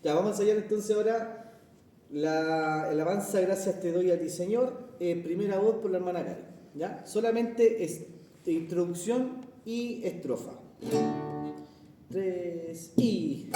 Ya, vamos a ensayar entonces ahora el avanza, gracias te doy a ti, Señor. Primera voz por la hermana Cari. ¿Ya? Solamente es introducción y estrofa. 3 y...